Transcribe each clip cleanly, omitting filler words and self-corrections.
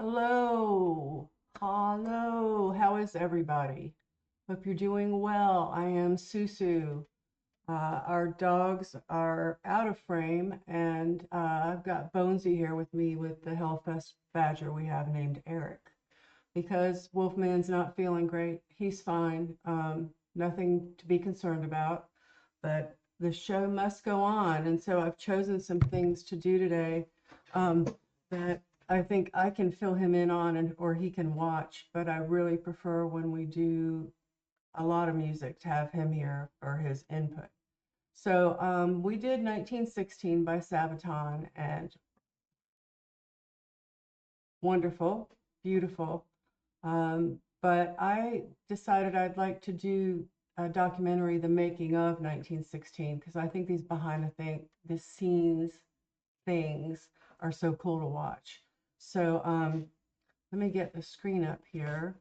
Hello, hello, how is everybody? Hope you're doing well. I am Susu. Our dogs are out of frame, and I've got Bonesy here with me with the Hellfest Badger we have named Eric. Because Wolfman's not feeling great, he's fine. Nothing to be concerned about, but the show must go on, and so I've chosen some things to do today that I think I can fill him in on or he can watch, but I really prefer when we do a lot of music to have him here for his input. So we did 1916 by Sabaton, and wonderful, beautiful. But I decided I'd like to do a documentary, The Making of 1916, because I think these the scenes things are so cool to watch. So let me get the screen up here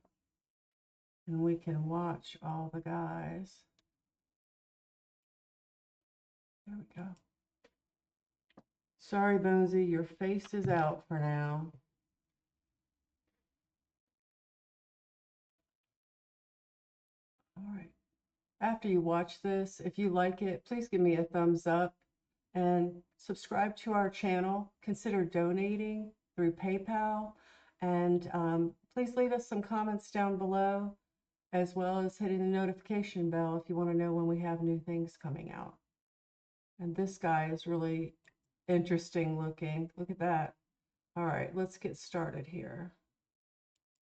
and we can watch all the guys. There we go. Sorry, Bonesy, your face is out for now. All right. After you watch this, if you like it, please give me a thumbs up and subscribe to our channel. Consider donating through PayPal, and please leave us some comments down below, as well as hitting the notification bell if you want to know when we have new things coming out. And this guy is really interesting looking. Look at that. All right, let's get started here.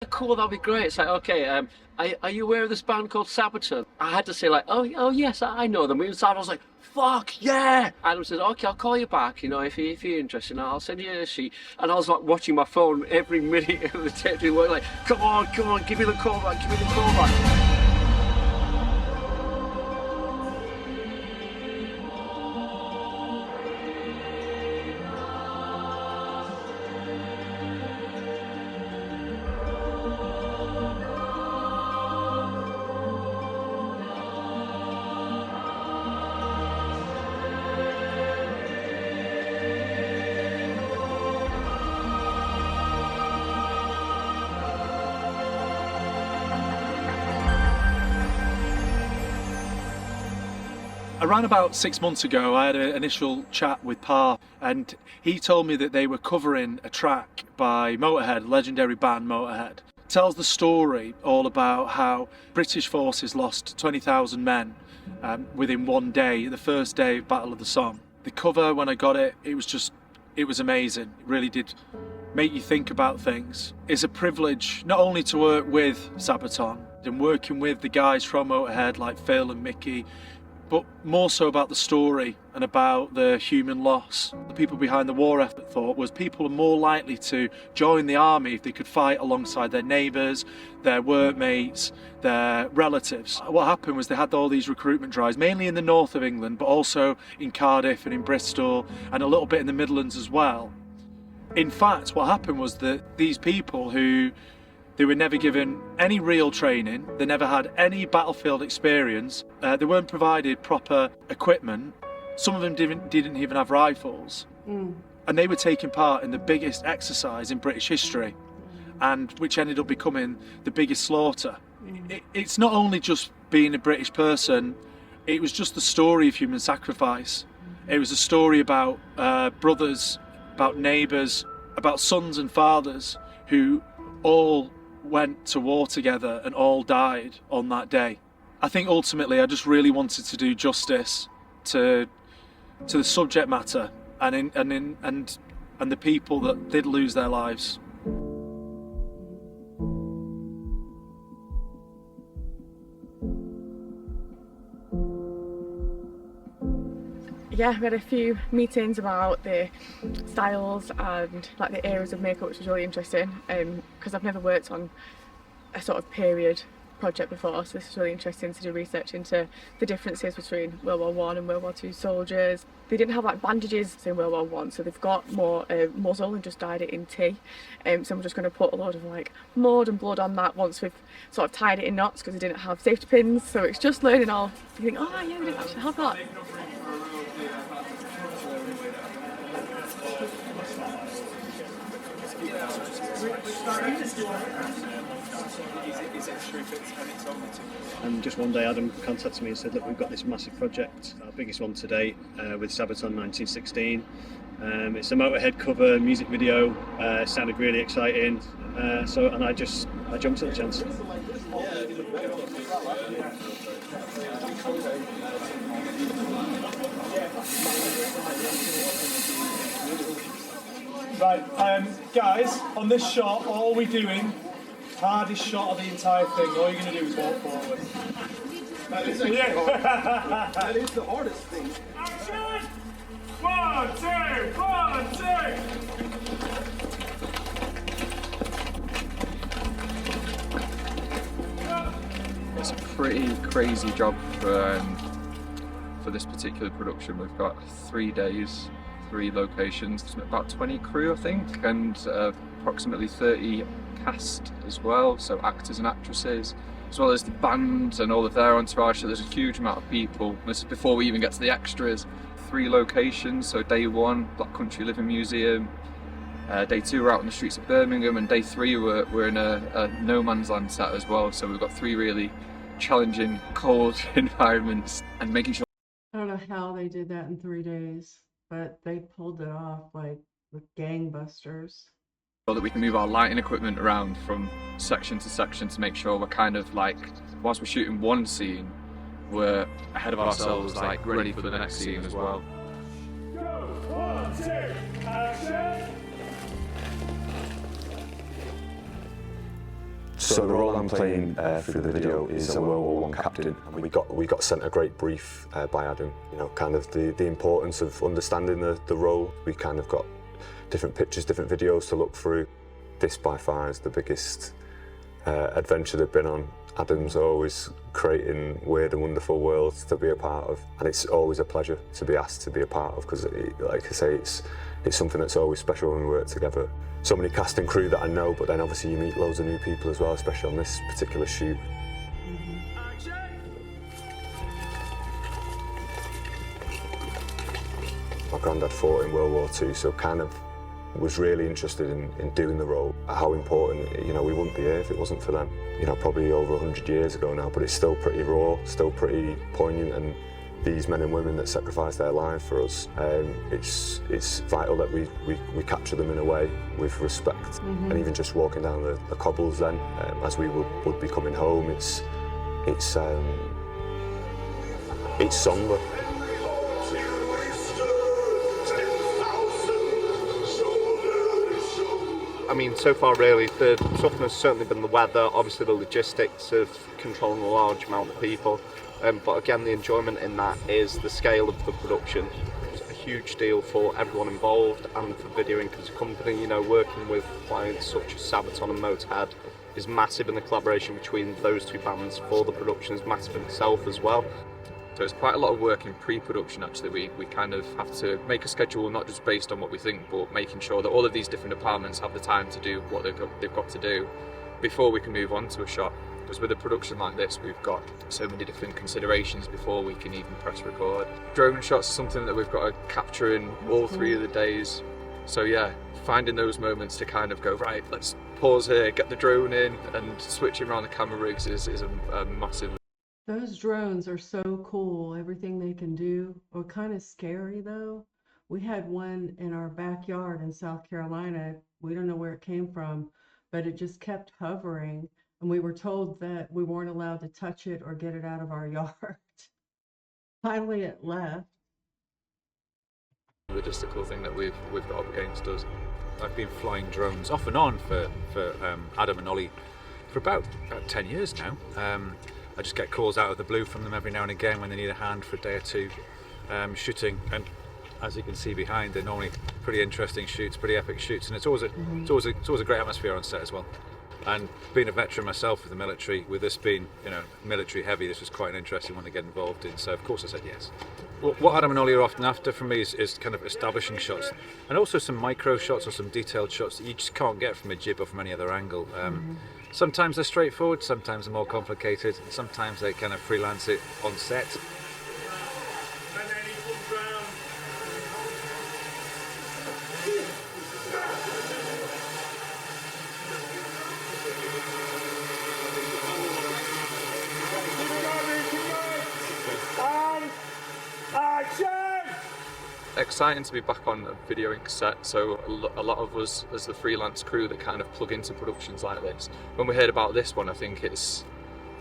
Cool, that'd be great. It's like, okay, are you aware of this band called Sabaton? I had to say like, oh yes, I know them. Inside, I was like, fuck yeah! Adam says, okay, I'll call you back. You know, if you're interested, I'll send you a sheet. And I was like watching my phone every minute of the tape, like, come on, give me the call back, give me the call back. Around about 6 months ago, I had an initial chat with Pa, and he told me that they were covering a track by Motorhead, legendary band Motorhead. It tells the story all about how British forces lost 20,000 men within one day, the first day of Battle of the Somme. The cover, when I got it, it was amazing. It really did make you think about things. It's a privilege not only to work with Sabaton and working with the guys from Motorhead like Phil and Mickey, but more so about the story and about the human loss. The people behind the war effort thought was people are more likely to join the army if they could fight alongside their neighbours, their workmates, their relatives. What happened was they had all these recruitment drives, mainly in the north of England, but also in Cardiff and in Bristol and a little bit in the Midlands as well. In fact, what happened was that these people they were never given any real training, they never had any battlefield experience, they weren't provided proper equipment, some of them didn't even have rifles, and they were taking part in the biggest exercise in British history, and which ended up becoming the biggest slaughter. It's not only just being a British person, it was just the story of human sacrifice. It was a story about brothers, about neighbours, about sons and fathers who all went to war together and all died on that day. I think ultimately I just really wanted to do justice to the subject matter and the people that did lose their lives. Yeah, we had a few meetings about the styles and like the areas of makeup, which was really interesting because I've never worked on a sort of period project before, so this is really interesting to do research into the differences between World War I and World War II soldiers. They didn't have like bandages in World War I, so they've got more muzzle and just dyed it in tea. So I'm just going to put a load of like mud and blood on that once we've sort of tied it in knots because they didn't have safety pins. So it's just learning all. You think, oh yeah, we didn't actually have that. And just one day Adam contacted me and said, look, we've got this massive project, our biggest one to date, with Sabaton 1916. It's a Motorhead cover music video, sounded really exciting, and I jumped at the chance. Right, guys, on this shot, all we're doing, hardest shot of the entire thing, all you're going to do is walk forward. That is that is the hardest thing. Action! 1, 2, 1, 2! It's a pretty crazy job for this particular production. We've got 3 days, 3 locations, about 20 crew I think, and approximately 30 cast as well, so actors and actresses, as well as the band and all of their entourage, so there's a huge amount of people. This is before we even get to the extras. 3 locations, so day 1, Black Country Living Museum, day 2 we're out on the streets of Birmingham, and day 3 we're in a no man's land set as well, so we've got 3 really challenging cold environments, and making sure I don't know how they did that in 3 days, but they pulled it off like with gangbusters. that we can move our lighting equipment around from section to section to make sure we're kind of like, whilst we're shooting one scene, we're ahead of ourselves, like ready for the next scene as well. Go! 1, 2, action! So the role I'm playing through the video is a World War I captain, and we got sent a great brief by Adam. You know, kind of the importance of understanding the role. We kind of got different pictures, different videos to look through. This by far is the biggest adventure they've been on. Adam's always creating weird and wonderful worlds to be a part of, and it's always a pleasure to be asked to be a part of, because like I say, it's something that's always special when we work together. So many cast and crew that I know, but then obviously you meet loads of new people as well, especially on this particular shoot. My granddad fought in World War II, so kind of was really interested in doing the role. How important, you know, we wouldn't be here if it wasn't for them. You know, probably over 100 years ago now, but it's still pretty raw, still pretty poignant, and these men and women that sacrifice their lives for us, it's vital that we capture them in a way with respect. And even just walking down the cobbles then, as we would be coming home, it's somber. I mean, so far really, the toughness has certainly been the weather, obviously the logistics of controlling a large amount of people, but again the enjoyment in that is the scale of the production. It's a huge deal for everyone involved and for Video Inc as a company. You know, working with clients such as Sabaton and Motorhead is massive, and the collaboration between those 2 bands for the production is massive in itself as well. So it's quite a lot of work in pre-production actually. We kind of have to make a schedule not just based on what we think, but making sure that all of these different departments have the time to do what they've got to do before we can move on to a shot. Because with a production like this, we've got so many different considerations before we can even press record. Drone shots are something that we've got to capture in all 3 of the days. So yeah, finding those moments to kind of go, right, let's pause here, get the drone in, and switching around the camera rigs is a massive. Those drones are so cool, everything they can do. Or kind of scary though. We had one in our backyard in South Carolina. We don't know where it came from, but it just kept hovering, and we were told that we weren't allowed to touch it or get it out of our yard. Finally it left. The logistical thing that we've got up against us. I've been flying drones off and on for Adam and Ollie for about 10 years now. I just get calls out of the blue from them every now and again when they need a hand for a day or 2 shooting, and as you can see behind, they're normally pretty interesting shoots, pretty epic shoots, and it's always a great atmosphere on set as well. And being a veteran myself with the military, with this being, you know, military heavy, this was quite an interesting one to get involved in, so of course I said yes. What Adam and Ollie are often after from me is kind of establishing shots, and also some micro shots or some detailed shots that you just can't get from a jib or from any other angle. Sometimes they're straightforward, sometimes they're more complicated, sometimes they kind of freelance it on set. exciting to be back on a video ink set. So a lot of us as the freelance crew that kind of plug into productions like this, when we heard about this one, I think it's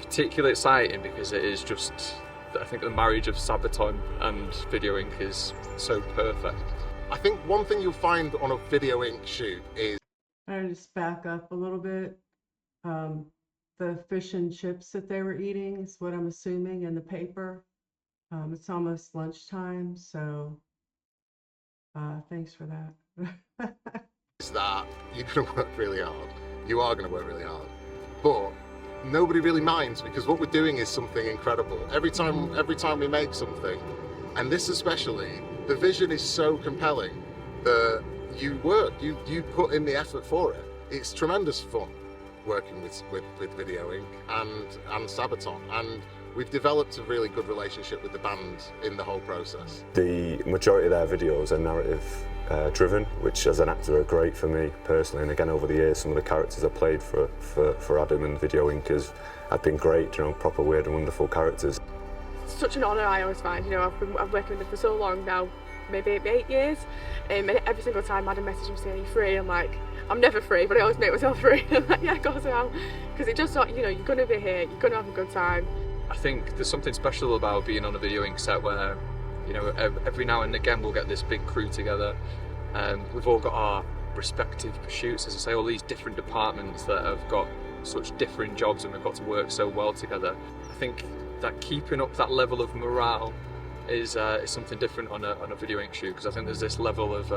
particularly exciting because it is just, I think the marriage of Sabaton and video ink is so perfect. I think one thing you'll find on a video ink shoot is... I just back up a little bit. The fish and chips that they were eating is what I'm assuming in the paper. It's almost lunchtime, so thanks for that. is that you're going to work really hard. You are going to work really hard. But nobody really minds because what we're doing is something incredible. Every time we make something, and this especially, the vision is so compelling that you work, you put in the effort for it. It's tremendous fun working with Video Ink and Sabaton, and we've developed a really good relationship with the band in the whole process. The majority of their videos are narrative driven, which as an actor are great for me personally, and again over the years some of the characters I played for Adam and Video Ink have been great, you know, proper weird and wonderful characters. It's such an honour, I always find, you know, I've worked with them for so long now, maybe 8 years, and every single time Adam messages me saying, "Are you free?" I'm like, I'm never free, but I always make myself free. I'm like, yeah, of course I am, because it just sort, you know, you're going to be here, you're going to have a good time. I think there's something special about being on a video ink set where, you know, every now and again we'll get this big crew together. We've all got our respective pursuits, as I say, all these different departments that have got such different jobs and we've got to work so well together. I think that keeping up that level of morale is something different on a video ink shoot, because I think there's this level of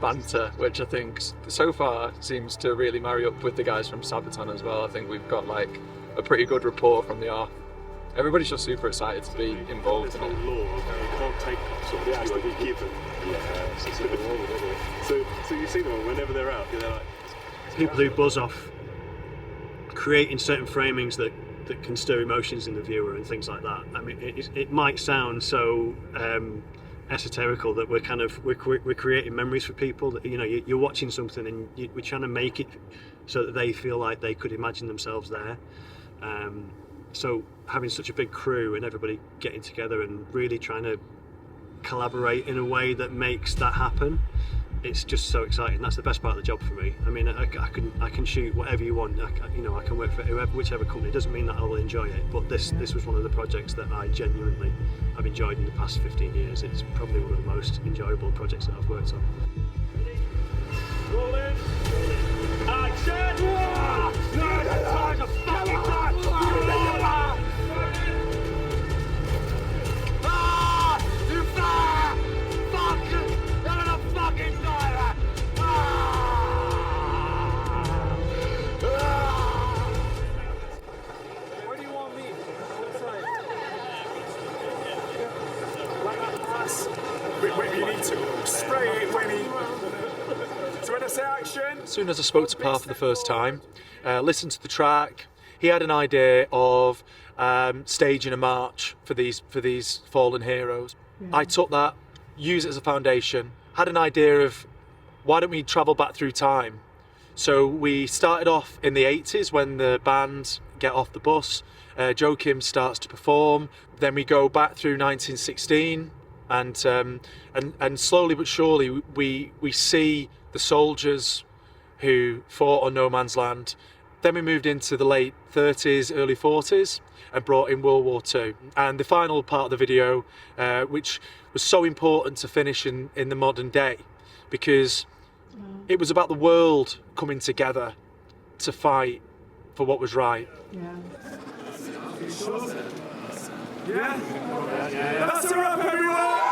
banter which I think so far seems to really marry up with the guys from Sabaton as well. I think we've got like a pretty good rapport from the off. Everybody's just super excited to be involved in it. You can't take sort of the hours that you're given. So you see them whenever they're out, they're like people who buzz off creating certain framings that can stir emotions in the viewer and things like that. I mean, it might sound so esoterical that we're creating memories for people, that, you know, you're watching something and we're trying to make it so that they feel like they could imagine themselves there. So having such a big crew and everybody getting together and really trying to collaborate in a way that makes that happen, it's just so exciting. That's the best part of the job for me. I mean, I can shoot whatever you want. You know, I can work for whichever company. It doesn't mean that I'll enjoy it, but this was one of the projects that I genuinely have enjoyed in the past 15 years. It's probably one of the most enjoyable projects that I've worked on. Roll in. Action! Where do you want me? You need to spray it when he... So when I say action... As soon as I spoke to Pa for the first time, listened to the track, he had an idea of staging a march for these fallen heroes. Yeah. I took that, used it as a foundation, had an idea of why don't we travel back through time. So we started off in the 80s when the band get off the bus, Joachim starts to perform, then we go back through 1916 and slowly but surely we see the soldiers who fought on no man's land. Then we moved into the late 30s, early 40s and brought in World War II. And the final part of the video, which was so important to finish in the modern day, because it was about the world coming together to fight for what was right. Yeah. Yeah? That's a wrap, everyone!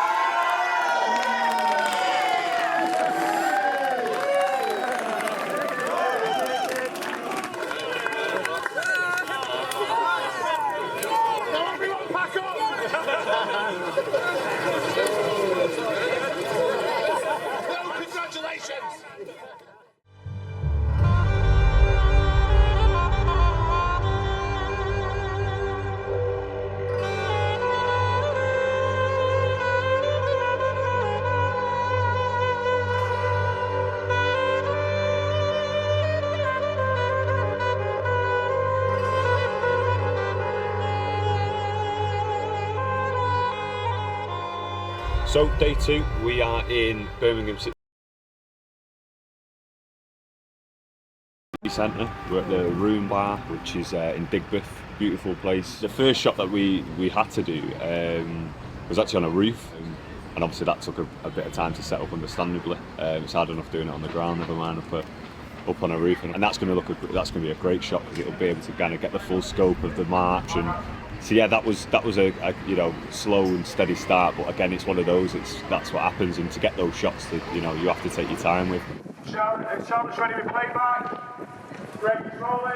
So day 2, we are in Birmingham City Centre. We're at the Room Bar, which is in Digbeth, beautiful place. The first shot that we had to do was actually on a roof, and obviously that took a bit of time to set up, understandably. It's hard enough doing it on the ground, never mind up on a roof, and that's going to be a great shot because it'll be able to kind of get the full scope of the march. And so yeah, that was a you know, slow and steady start, but again, it's one of those. That's what happens, and to get those shots, that you know, you have to take your time with. Shot's ready to play back. Ready, rolling.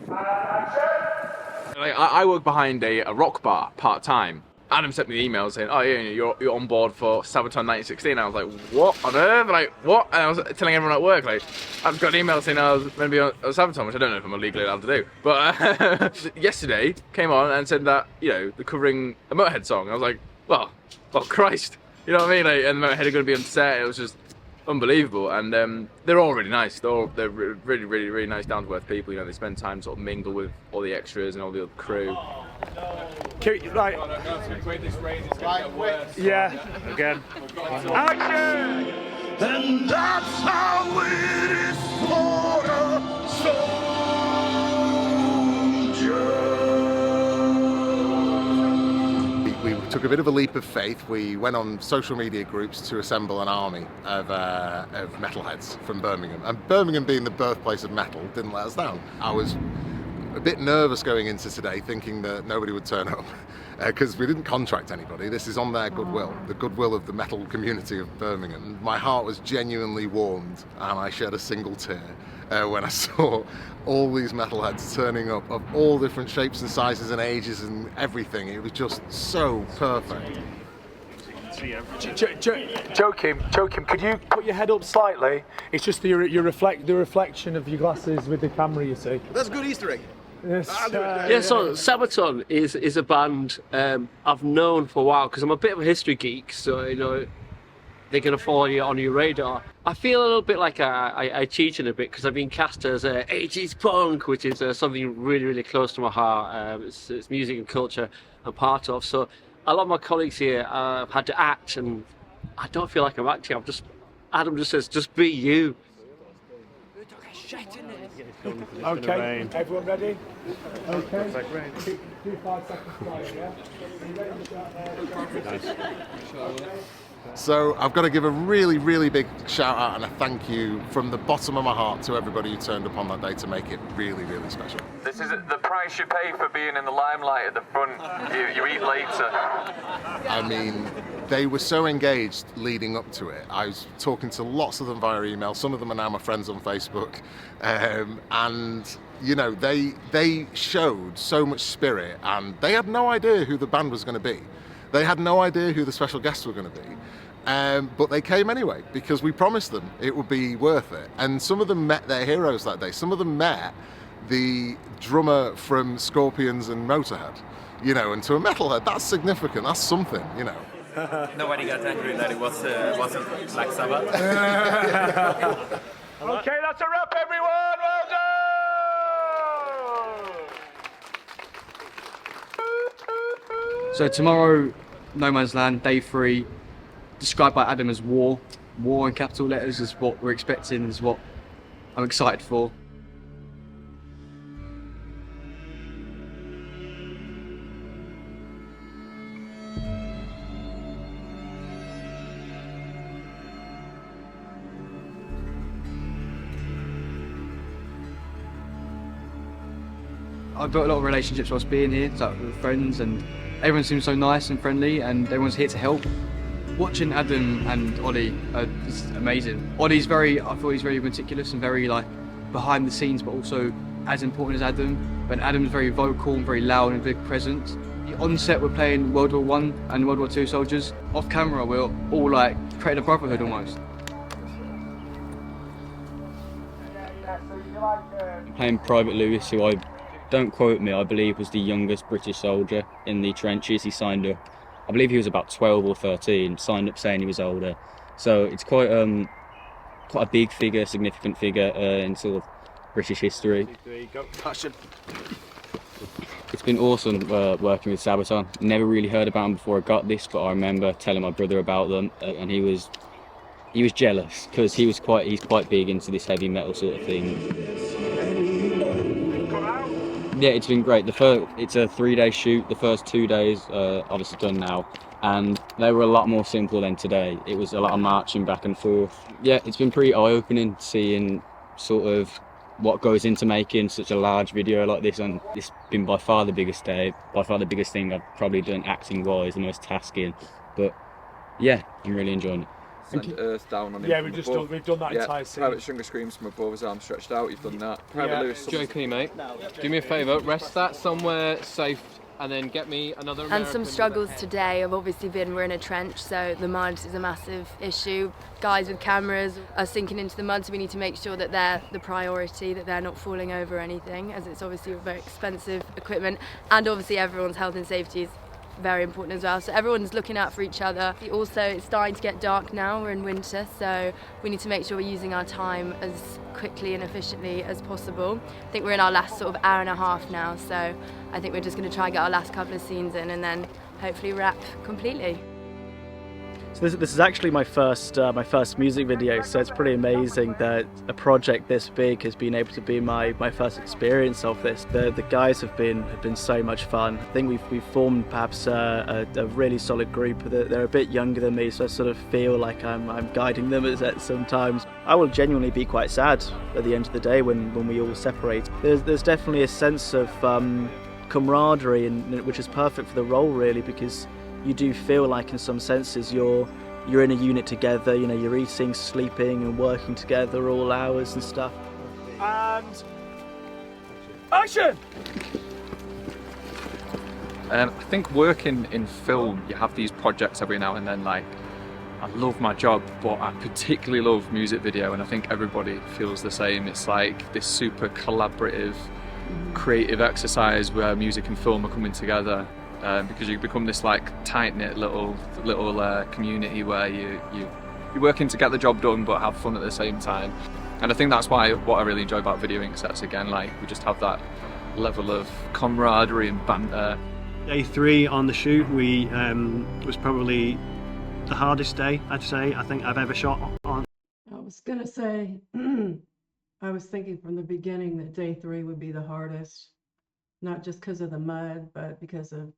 And action. I work behind a rock bar part time. Adam sent me an email saying, "Oh yeah, you're on board for Sabaton 1916." I was like, "What on earth?" Like, what? And I was telling everyone at work, like, I've got an email saying I was going to be on Sabaton, which I don't know if I'm legally allowed to do. But yesterday came on and said that, you know, they're covering a Motorhead song. I was like, well, Christ, you know what I mean? Like, and the Motorhead are going to be on set. It was just unbelievable. And they're all really nice. They're really, really, really nice, down to earth people. You know, they spend time sort of mingle with all the extras and all the other crew. Right. Yeah, again. Action! And that's how it is for a soldier. We took a bit of a leap of faith. We went on social media groups to assemble an army of metalheads from Birmingham. And Birmingham, being the birthplace of metal, didn't let us down. I was a bit nervous going into today, thinking that nobody would turn up, because we didn't contract anybody. This is on their goodwill, the goodwill of the metal community of Birmingham. My heart was genuinely warmed, and I shed a single tear when I saw all these metalheads turning up of all different shapes and sizes and ages and everything. It was just so perfect. Joachim, could you put your head up slightly? It's just the reflection of your glasses with the camera, you see. That's a good Easter egg. Yes. So Sabaton is a band I've known for a while because I'm a bit of a history geek, so you know they're going to follow you on your radar. I feel a little bit like I cheated a bit because I've been cast as 80s punk, which is something really, really close to my heart. It's music and culture I'm part of. So a lot of my colleagues here have had to act, and I don't feel like I'm acting. Adam just says, just be you. Okay, everyone ready? Okay. Do 5 seconds quiet, yeah? So I've got to give a really, really big shout out and a thank you from the bottom of my heart to everybody who turned up on that day to make it really, really special. This is the price you pay for being in the limelight at the front. You eat later. I mean, they were so engaged leading up to it. I was talking to lots of them via email. Some of them are now my friends on Facebook. And, you know, they showed so much spirit, and they had no idea who the band was going to be. They had no idea who the special guests were going to be. But they came anyway, because we promised them it would be worth it. And some of them met their heroes that day. Some of them met the drummer from Scorpions and Motorhead. You know, and to a metalhead, that's significant. That's something, you know. Nobody got angry that it wasn't Black Sabbath. Okay, that's a wrap, everyone. Well done. So tomorrow, No Man's Land, day 3, described by Adam as war. War in capital letters is what we're expecting, is what I'm excited for. I've built a lot of relationships whilst being here, like with friends, and everyone seems so nice and friendly, and everyone's here to help. Watching Adam and Ollie is amazing. Ollie's I thought he's very meticulous and very like behind the scenes, but also as important as Adam. But Adam's very vocal and very loud and a big presence. On set we're playing World War I and World War II soldiers. Off camera we're all like creating a brotherhood almost. Playing Private Lewis, who don't quote me, I believe was the youngest British soldier in the trenches. He signed up, I believe he was about 12 or 13, signed up saying he was older. So it's quite a big figure, significant figure in sort of British history. Passion. It's been awesome working with Sabaton. Never really heard about them before I got this, but I remember telling my brother about them, and he was jealous because he's quite big into this heavy metal sort of thing. Yeah, it's been great. It's a 3-day shoot. The first 2 days obviously done now, and they were a lot more simple than today. It was a lot of marching back and forth. Yeah, it's been pretty eye-opening seeing sort of what goes into making such a large video like this, and this has been by far the biggest thing I've probably done acting-wise, the most tasking. But yeah, I'm really enjoying it. Sent Earth down on him. Yeah, from we've above. done that entire scene. Private Stringer screams from above, his arm stretched out. You've done that. Private Lewis. Jokey, mate. Do me a favour, rest that somewhere safe, and then get me another American. And some struggles today have obviously been, we're in a trench, so the mud is a massive issue. Guys with cameras are sinking into the mud, so we need to make sure that they're the priority, that they're not falling over or anything, as it's obviously very expensive equipment, and obviously everyone's health and safety is very important as well, so everyone's looking out for each other. Also, it's starting to get dark now, we're in winter, so we need to make sure we're using our time as quickly and efficiently as possible. I think we're in our last sort of hour and a half now, so I think we're just going to try and get our last couple of scenes in and then hopefully wrap completely. So this is actually my first music video, so it's pretty amazing that a project this big has been able to be my first experience of this. The guys have been so much fun. I think we've formed perhaps a really solid group. They're a bit younger than me, so I sort of feel like I'm guiding them at sometimes. I will genuinely be quite sad at the end of the day when we all separate. There's definitely a sense of camaraderie, which is perfect for the role really, because you do feel like in some senses you're in a unit together, you know, you're eating, sleeping and working together all hours and stuff. And action! I think working in film, you have these projects every now and then, like, I love my job, but I particularly love music video, and I think everybody feels the same. It's like this super collaborative, creative exercise where music and film are coming together. Because you become this like tight-knit little community where you're working to get the job done but have fun at the same time. And I think that's what I really enjoy about videoing sets. Again, like, we just have that level of camaraderie and banter. Day 3 on the shoot, we was probably the hardest day, I'd say, I think I've ever shot on. I was gonna say, I was thinking from the beginning that day 3 would be the hardest, not just because of the mud, but because of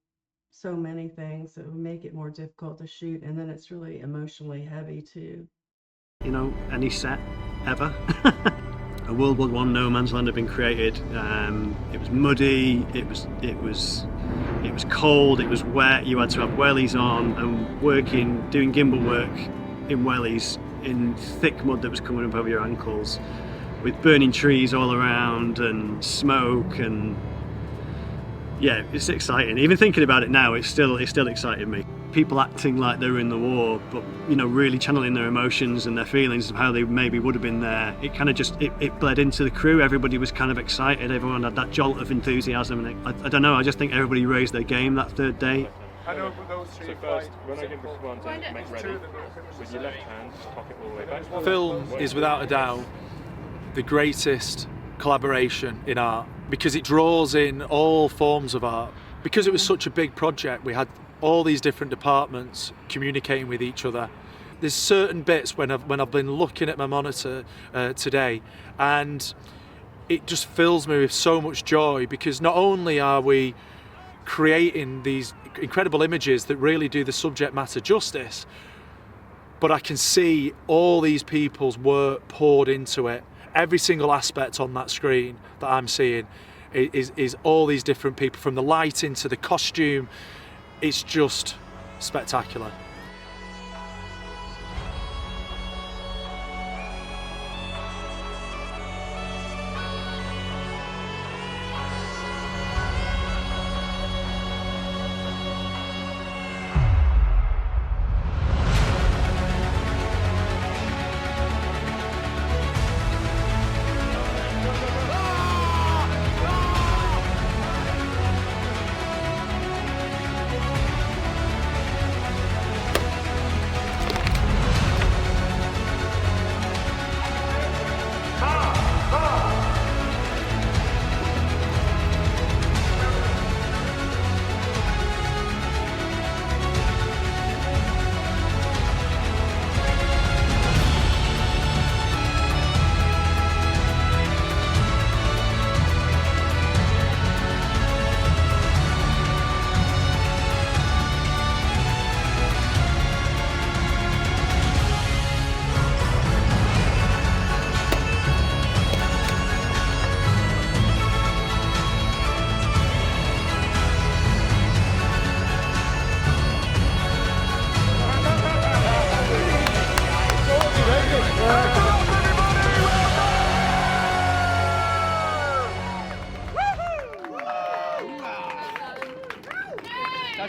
so many things that would make it more difficult to shoot, and then it's really emotionally heavy too. You know, any set ever. A World War I no man's land had been created. It was muddy, it was cold, it was wet, you had to have wellies on and doing gimbal work in wellies in thick mud that was coming up over your ankles, with burning trees all around and smoke, and yeah, it's exciting. Even thinking about it now, it's still exciting me. People acting like they were in the war, but you know, really channeling their emotions and their feelings of how they maybe would have been there. It kind of just it bled into the crew. Everybody was kind of excited. Everyone had that jolt of enthusiasm, and I don't know. I just think everybody raised their game that 3rd day. I know, but those three first, when I give the command to make ready, with your left hand, pocket all the way back. Film is without a doubt the greatest collaboration in art, because it draws in all forms of art. Because it was such a big project, we had all these different departments communicating with each other. There's certain bits when I've been looking at my monitor today, and it just fills me with so much joy, because not only are we creating these incredible images that really do the subject matter justice, but I can see all these people's work poured into it. Every single aspect on that screen that I'm seeing is all these different people, from the lighting to the costume. It's just spectacular.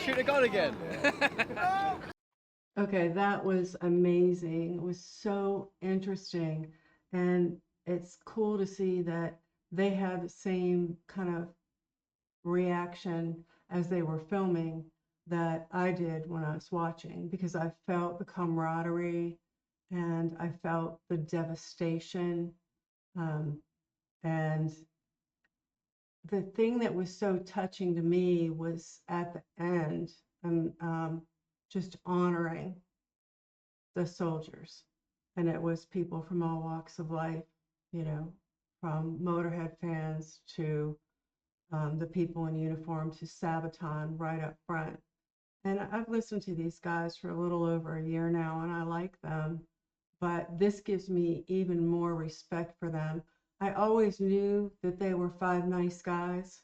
shouldn't have gone again. Okay, that was amazing. It was so interesting. And it's cool to see that they had the same kind of reaction as they were filming that I did when I was watching, because I felt the camaraderie and I felt the devastation. And the thing that was so touching to me was at the end, just honoring the soldiers. And it was people from all walks of life, you know, from Motorhead fans to the people in uniform to Sabaton right up front. And I've listened to these guys for a little over a year now, and I like them. But this gives me even more respect for them. I always knew that they were five nice guys,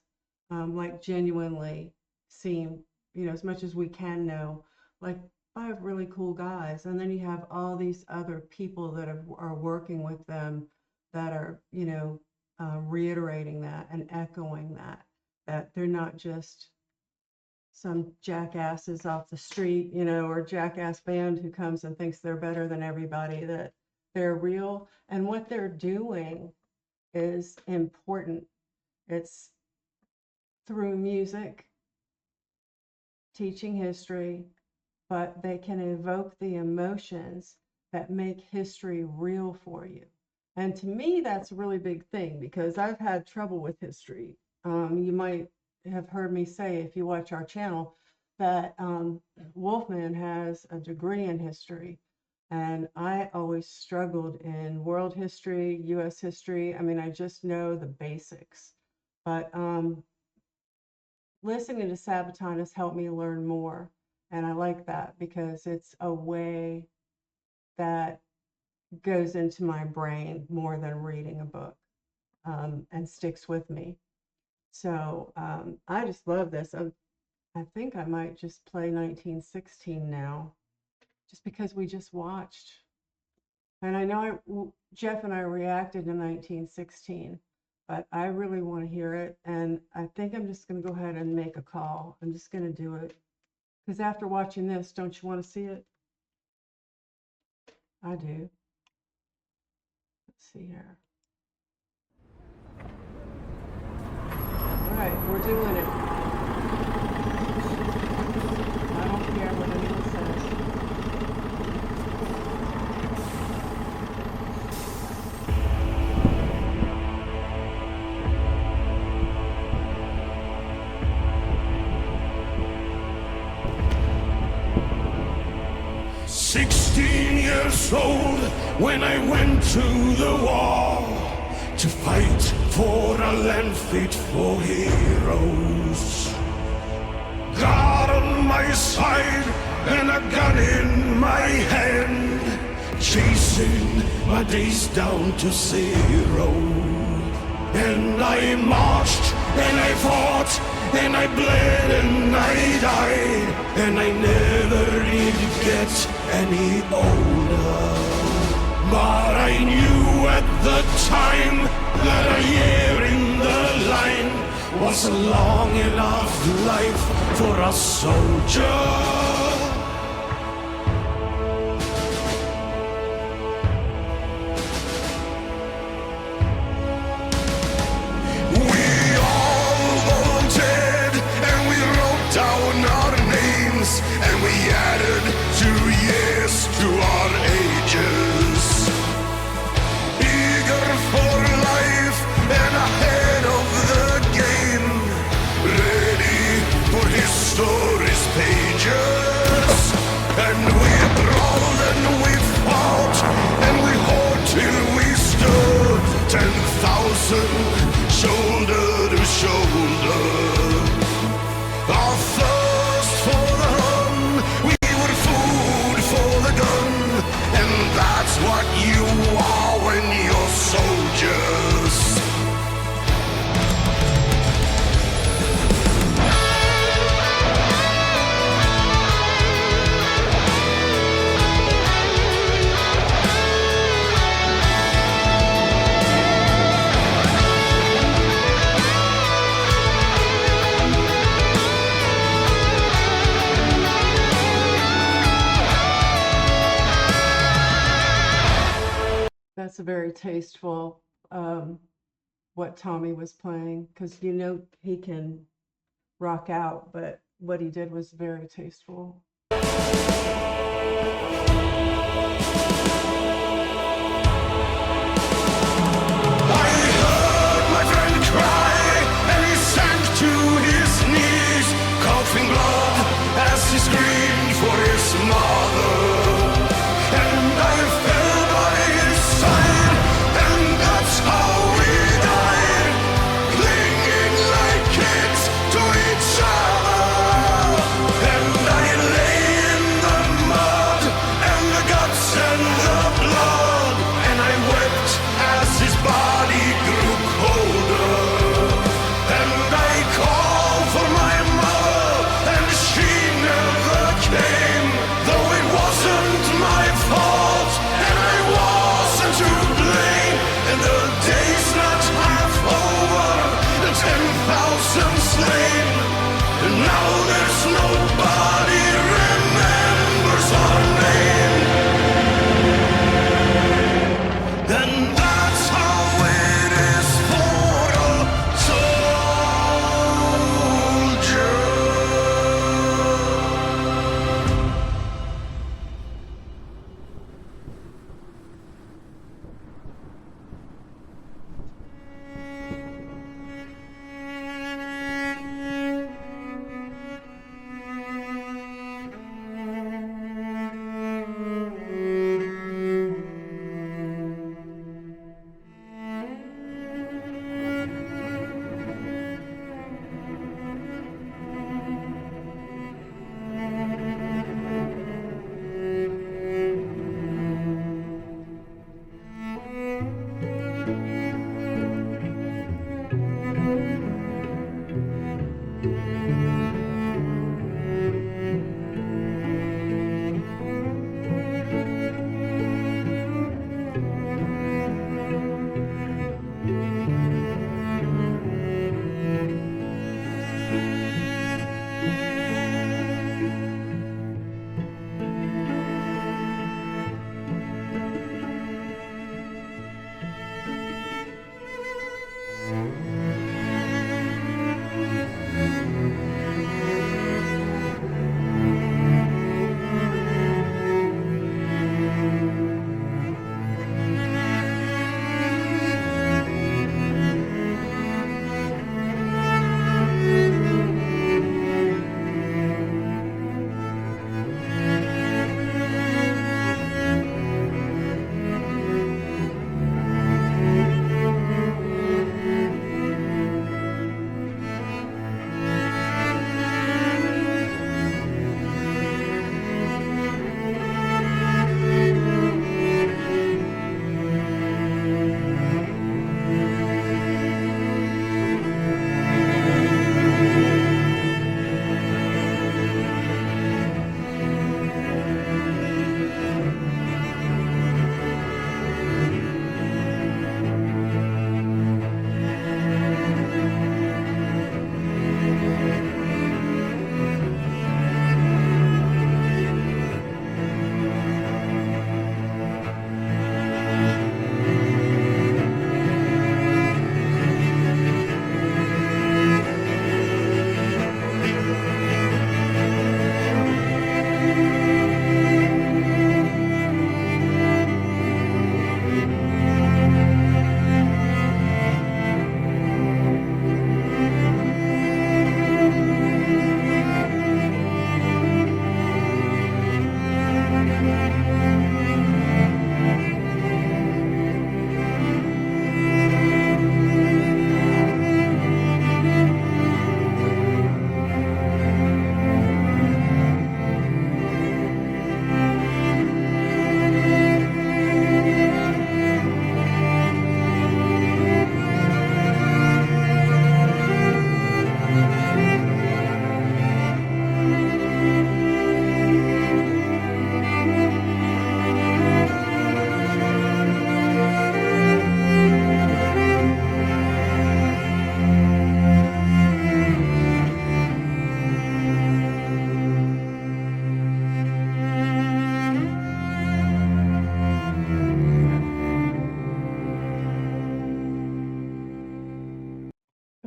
like genuinely seem, you know, as much as we can know, like five really cool guys. And then you have all these other people that are working with them that are, you know, reiterating that and echoing that they're not just some jackasses off the street, you know, or jackass band who comes and thinks they're better than everybody, that they're real. And what they're doing is important. It's through music, teaching history, but they can evoke the emotions that make history real for you. And to me, that's a really big thing, because I've had trouble with history. You might have heard me say, if you watch our channel, that Wolfman has a degree in history. And I always struggled in world history, US history. I mean, I just know the basics. But listening to Sabaton has helped me learn more. And I like that because it's a way that goes into my brain more than reading a book, and sticks with me. So I just love this. I think I might just play 1916 now, just because we just watched. And I know Jeff and I reacted to 1916, but I really want to hear it. And I think I'm just going to go ahead and make a call. I'm just going to do it. Because after watching this, don't you want to see it? I do. Let's see here. All right, we're doing it. I don't care what anyone says. 16 years old when I went to the war to fight for a land fit for heroes. God on my side and a gun in my hand, chasing my days down to zero. And I marched and I fought and I bled and I died, and I never did get any older. But I knew at the time that a year in the line was a long enough life for a soldier. And we added 2 years to our ages. Eager for life and ahead of the game, ready for history's pages. And we brawled and we fought and we fought till we stood 10,000 shoulder to shoulder. Our thirst for the run, we were food for the gun, and that's what you are when you're soldiers. very tasteful, what Tommy was playing, because you know he can rock out, but what he did was very tasteful. And I lay in the mud and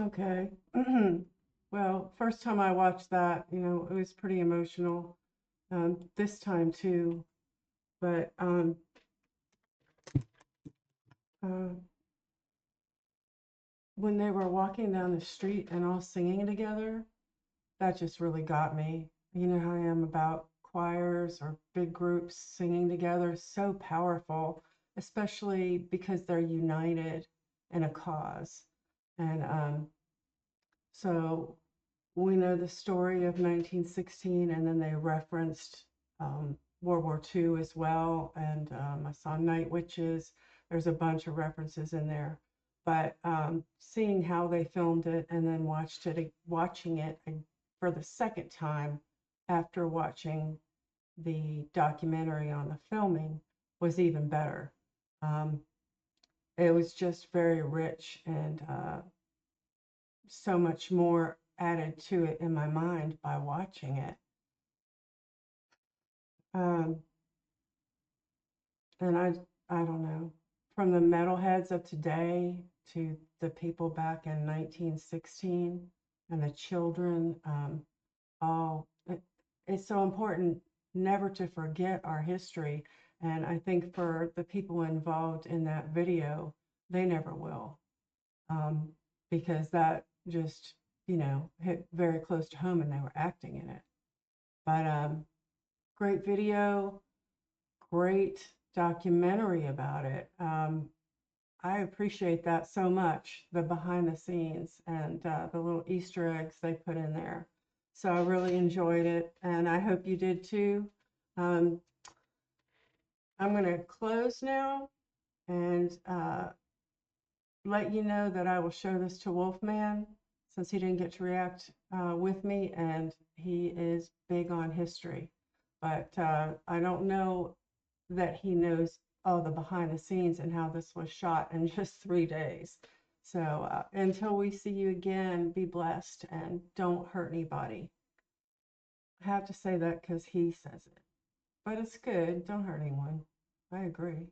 Okay. Well, first time I watched that, it was pretty emotional. This time too, but uh, when they were walking down the street and all singing together, that just really got me. You know how I am about choirs or big groups singing together, so powerful, especially because they're united in a cause. And so we know the story of 1916, and then they referenced World War II as well. And I saw Night Witches. There's a bunch of references in there. But seeing how they filmed it and then watching it for the second time after watching the documentary on the filming was even better. It was just very rich and so much more added to it in my mind by watching it. Um, and I don't know, from the metalheads of today to the people back in 1916 and the children, it's so important never to forget our history. And I think for the people involved in that video, they never will, because that just, hit very close to home and they were acting in it. But great video, great documentary about it. I appreciate that so much, the behind the scenes and the little Easter eggs they put in there. So I really enjoyed it, and I hope you did too. I'm going to close now and let you know that I will show this to Wolfman since he didn't get to react with me, and he is big on history. But I don't know that he knows all the behind the scenes and how this was shot in just 3 days. So until we see you again, be blessed and don't hurt anybody. I have to say that because he says it, but it's good. Don't hurt anyone. I agree.